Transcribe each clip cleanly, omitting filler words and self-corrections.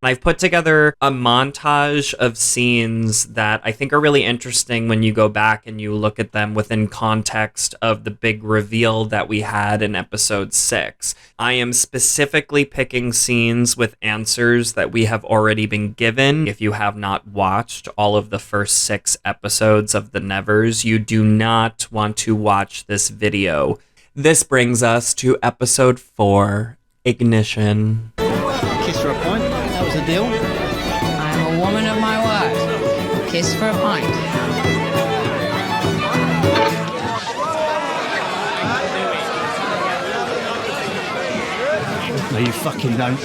And I've put together a montage of scenes that I think are really interesting when you go back and you look at them within context of the big reveal that we had in episode 6. I am specifically picking scenes with answers that we have already been given. If you have not watched all of the first 6 episodes of The Nevers, you do not want to watch this video. This brings us to episode 4, Ignition. Kiss for a pint. That was the deal. I'm a woman of my word. Kiss for a pint. No, you fucking don't.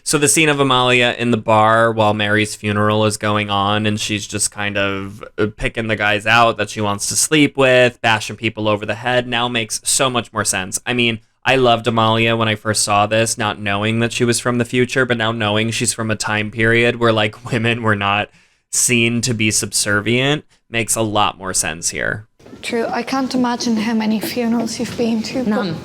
So the scene of Amalia in the bar while Mary's funeral is going on, and she's just kind of picking the guys out that she wants to sleep with, bashing people over the head, now makes so much more sense. I mean, I loved Amalia when I first saw this, not knowing that she was from the future, but now knowing she's from a time period where, like, women were not seen to be subservient makes a lot more sense here. True, I can't imagine how many funerals you've been to. None.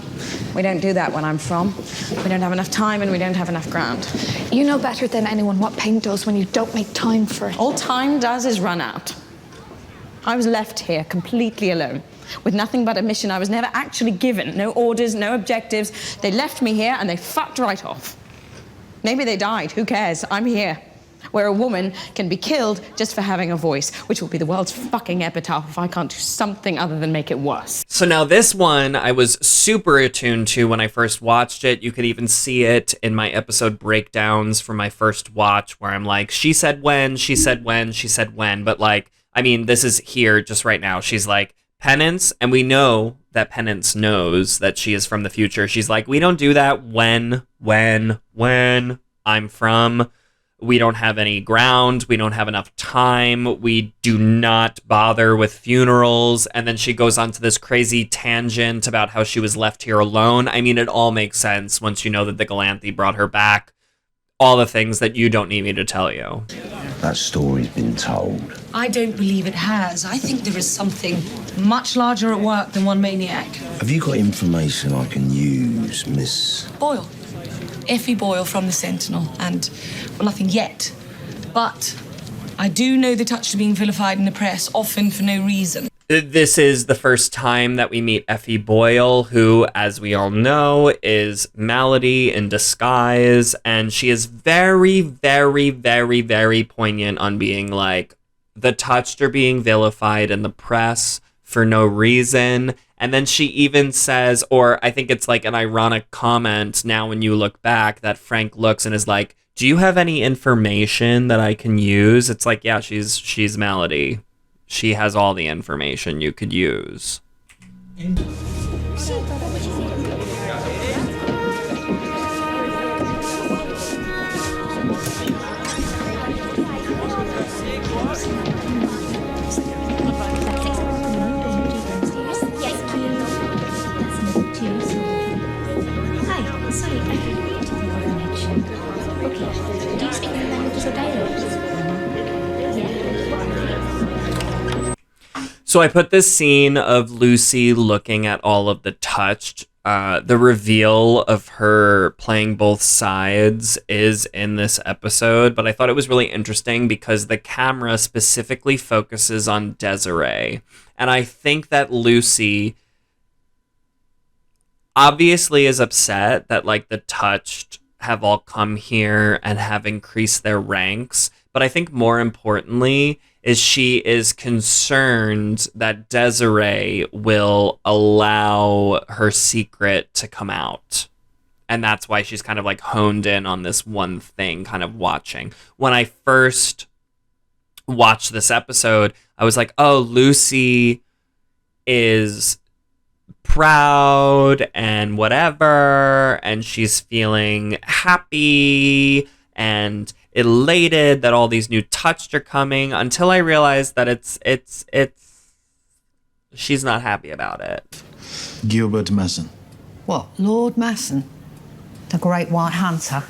We don't do that where I'm from. We don't have enough time and we don't have enough ground. You know better than anyone what pain does when you don't make time for it. All time does is run out. I was left here completely alone, with nothing but a mission I was never actually given. No orders, no objectives. They left me here and they fucked right off. Maybe they died, who cares? I'm here. Where a woman can be killed just for having a voice, which will be the world's fucking epitaph if I can't do something other than make it worse. So now this one I was super attuned to when I first watched it. You could even see it in my episode breakdowns for my first watch where I'm like, she said when, she said when, she said when. But like, I mean, this is here just right now. She's like, Penance, and we know that Penance knows that she is from the future. She's like, we don't do that when I'm from. We don't have any ground. We don't have enough time. We do not bother with funerals. And then she goes on to this crazy tangent about how she was left here alone. I mean, it all makes sense once you know that the Galanthe brought her back. All the things that you don't need me to tell you. That story's been told. I don't believe it has. I think there is something much larger at work than one maniac. Have you got information I can use, Miss Boyle. Effie Boyle from the Sentinel, and, well, nothing yet. But I do know the touch to being vilified in the press, often for no reason. This is the first time that we meet Effie Boyle, who, as we all know, is Malady in disguise, and she is very, very, very, very poignant on being like, the touched are being vilified in the press for no reason. And then she even says, or I think it's like an ironic comment now when you look back, that Frank looks and is like, do you have any information that I can use? It's like, yeah, she's Malady. She has all the information you could use. So I put this scene of Lucy looking at all of the touched. The reveal of her playing both sides is in this episode, but I thought it was really interesting because the camera specifically focuses on Desiree. And I think that Lucy obviously is upset that like the touched have all come here and have increased their ranks. But I think more importantly is she is concerned that Desiree will allow her secret to come out. And that's why she's kind of like honed in on this one thing, kind of watching. When I first watched this episode, I was like, oh, Lucy is proud and whatever, and she's feeling happy and elated that all these new touched are coming, until I realized that it's she's not happy about it. Gilbert Masson. What, Lord Masson? The Great White Hunter?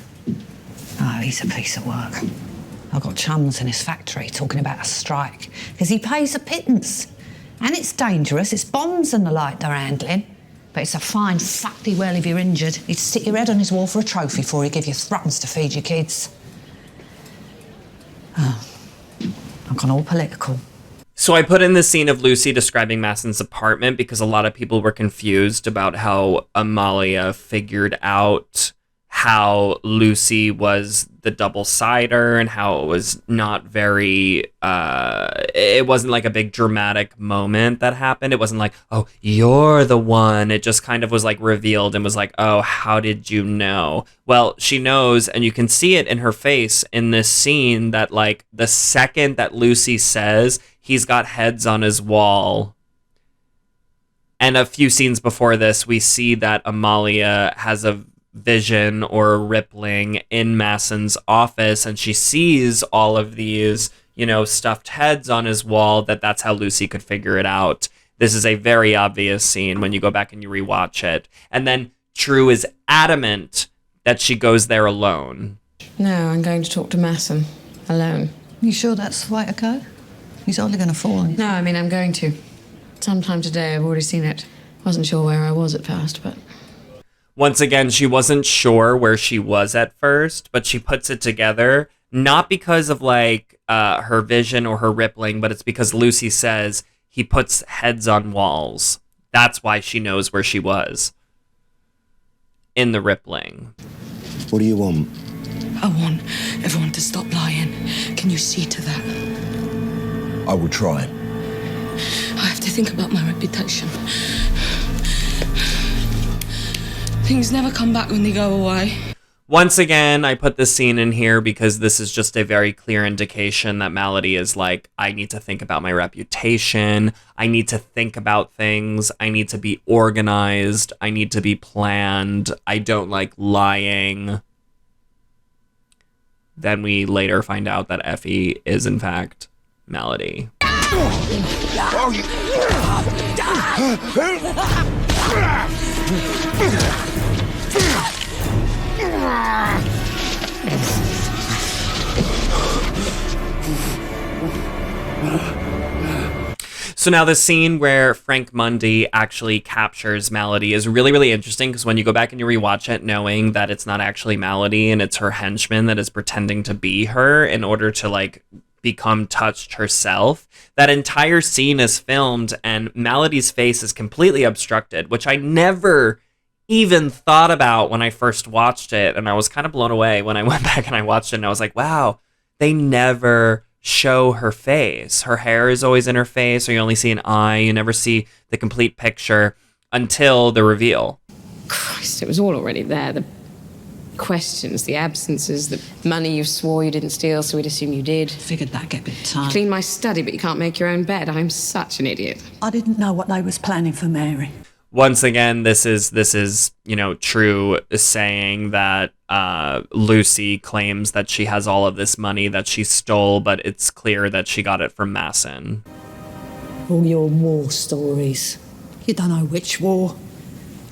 Oh, he's a piece of work. I've got chums in his factory talking about a strike because he pays a pittance. And it's dangerous. It's bombs and the like they're handling. But it's a fine, fatty well if you're injured. He'd stick your head on his wall for a trophy before he'd give you threepence to feed your kids. Oh, I've gone all political. So I put in the scene of Lucy describing Masson's apartment because a lot of people were confused about how Amalia figured out how Lucy was the double-sider and how it was not very, it wasn't like a big dramatic moment that happened. It wasn't like, oh, you're the one. It just kind of was like revealed and was like, oh, how did you know? Well, she knows, and you can see it in her face in this scene that like the second that Lucy says he's got heads on his wall, and a few scenes before this, we see that Amalia has a vision or a rippling in Masson's office, and she sees all of these, stuffed heads on his wall, that's how Lucy could figure it out. This is a very obvious scene when you go back and you rewatch it. And then True is adamant that she goes there alone. No, I'm going to talk to Masson. Alone. You sure that's the way to go? He's only going to fall on you. No, I mean, I'm going to. Sometime today, I've already seen it. Wasn't sure where I was at first, but... Once again, she wasn't sure where she was at first, but she puts it together, not because of, her vision or her rippling, but it's because Lucy says he puts heads on walls. That's why she knows where she was. In the rippling. What do you want? I want everyone to stop lying. Can you see to that? I will try. I have to think about my reputation. Things never come back when they go away. Once again, I put this scene in here because this is just a very clear indication that Malady is like, I need to think about my reputation. I need to think about things. I need to be organized. I need to be planned. I don't like lying. Then we later find out that Effie is, in fact, Malady. So now the scene where Frank Mundy actually captures Malady is really, really interesting because when you go back and you rewatch it, knowing that it's not actually Malady and it's her henchman that is pretending to be her in order to become touched herself, that entire scene is filmed and Malady's face is completely obstructed, which I never even thought about when I first watched it, and I was kind of blown away when I went back and I watched it, and I was like, wow, they never show her face. Her hair is always in her face, or you only see an eye. You never see the complete picture until the reveal. Christ, it was all already there. The questions, the absences, the money you swore you didn't steal, so we'd assume you did. Figured that'd get a bit tight. Clean my study, but you can't make your own bed. I'm such an idiot. I didn't know what they was planning for Mary. Once again, this is True saying that Lucy claims that she has all of this money that she stole, but it's clear that she got it from Masson. All your war stories. You don't know which war.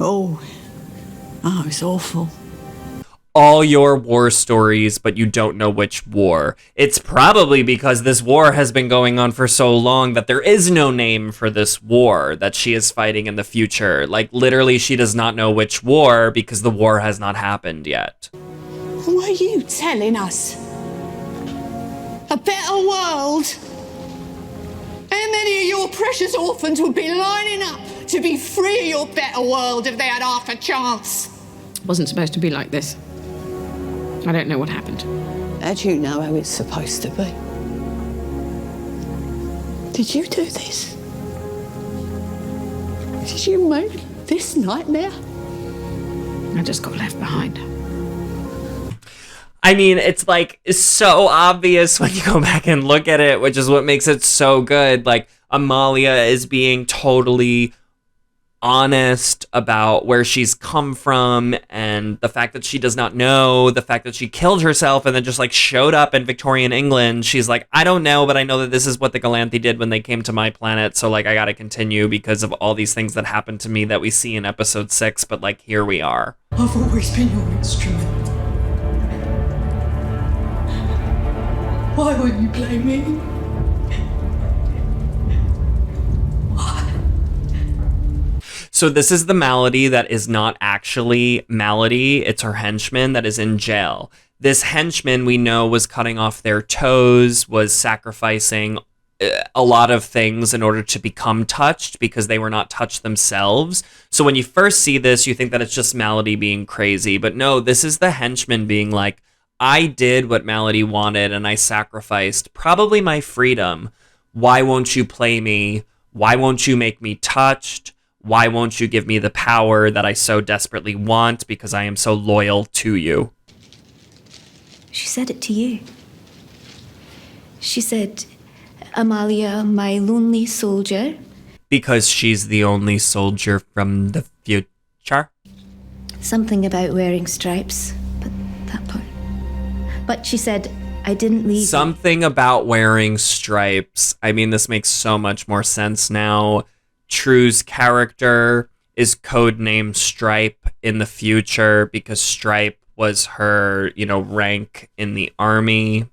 Oh, it's awful. All your war stories, but you don't know which war. It's probably because this war has been going on for so long that there is no name for this war that she is fighting in the future. Literally, she does not know which war because the war has not happened yet. Were you telling us? A better world? How many of your precious orphans would be lining up to be free of your better world if they had half a chance? It wasn't supposed to be like this. I don't know what happened. How do you know how it's supposed to be? Did you do this? Did you make this nightmare? I just got left behind. I mean, it's so obvious when you go back and look at it, which is what makes it so good. Amalia is being totally honest about where she's come from and the fact that she does not know, the fact that she killed herself and then just showed up in Victorian England. She's like, I don't know, but I know that this is what the Galanthi did when they came to my planet, so I gotta continue because of all these things that happened to me that we see in episode 6, but here we are. I've always been your instrument. Why wouldn't you play me? So this is the Malady that is not actually Malady. It's her henchman that is in jail. This henchman we know was cutting off their toes, was sacrificing a lot of things in order to become touched because they were not touched themselves. So when you first see this, you think that it's just Malady being crazy. But no, this is the henchman being like, I did what Malady wanted and I sacrificed probably my freedom. Why won't you play me? Why won't you make me touched? Why won't you give me the power that I so desperately want because I am so loyal to you? She said it to you. She said, Amalia, my lonely soldier. Because she's the only soldier from the future? Something about wearing stripes, but that part. But she said, I didn't leave. Something about wearing stripes. I mean, this makes so much more sense now. True's character is codenamed Stripe in the future because Stripe was her, rank in the army.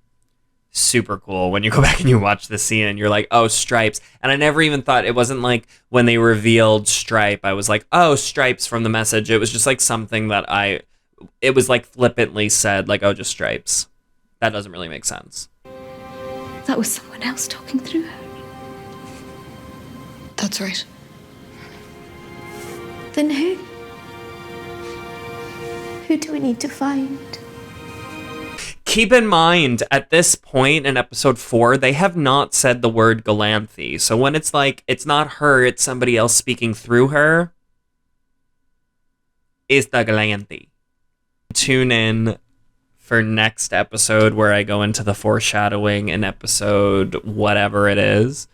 Super cool. When you go back and you watch the scene and you're like, oh, Stripes. And I never even thought, it wasn't like when they revealed Stripe, I was like, oh, Stripes from the message. It was just like something that it was like flippantly said, like, oh, just Stripes. That doesn't really make sense. That was someone else talking through her. That's right. Then who? Who do we need to find? Keep in mind, at this point in episode 4, they have not said the word Galanthe. So when it's like, it's not her, it's somebody else speaking through her, it's the Galanthe. Tune in for next episode where I go into the foreshadowing in episode whatever it is.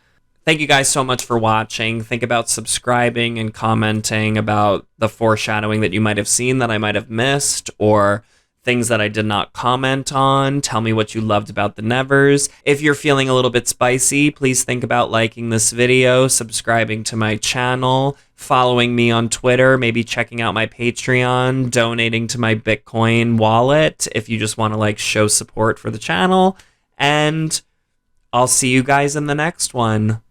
Thank you guys so much for watching. Think about subscribing and commenting about the foreshadowing that you might have seen that I might have missed, or things that I did not comment on. Tell me what you loved about the Nevers. If you're feeling a little bit spicy, please think about liking this video, subscribing to my channel, following me on Twitter, maybe checking out my Patreon, donating to my Bitcoin wallet if you just want to show support for the channel. And I'll see you guys in the next one.